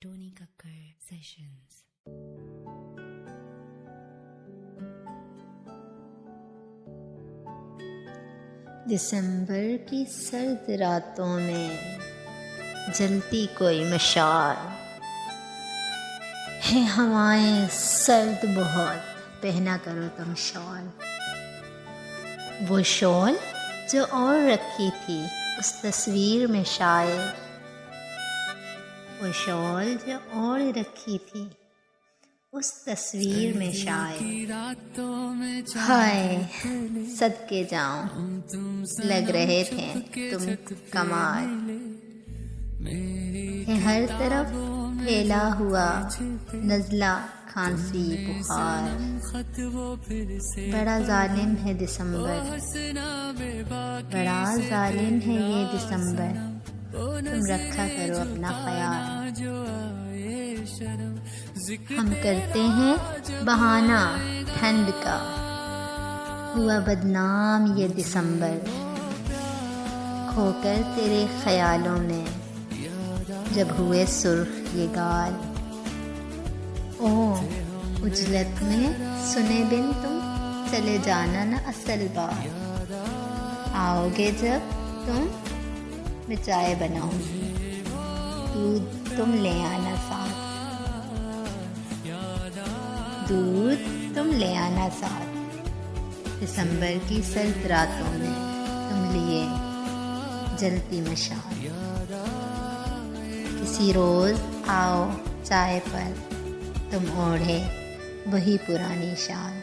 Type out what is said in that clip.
Tony ککر sessions. دسمبر کی سرد راتوں میں جلتی کوئی مشال ہے، ہوائیں سرد بہت، پہنا کرو تم شال۔ وہ شال جو اور رکھی تھی اس تصویر میں شاید، وہ شال جو اور رکھی تھی اس تصویر میں شاید، ہائے صدقے جاؤں لگ رہے تھے تم کمال۔ ہے ہر طرف پھیلا ہوا نزلہ کھانسی بخار، بڑا ظالم ہے دسمبر، بڑا ظالم ہے یہ دسمبر، تم رکھا کرو اپنا خیال۔ ہم کرتے ہیں بہانہ ٹھنڈ کا، ہوا بدنام یہ دسمبر، کھو کر تیرے خیالوں میں جب ہوئے سرخ یہ گال۔ او اجلت میں سنے بن تم چلے جانا نہ اصل بات، آؤ گے جب تم میں چائے بناؤں گی، دودھ تم لے آنا ساتھ، دودھ تم لے آنا ساتھ۔ دسمبر کی سرد راتوں میں تم لیے جلتی مشال، کسی روز آؤ چائے پر تم اوڑھے وہی پرانی شال۔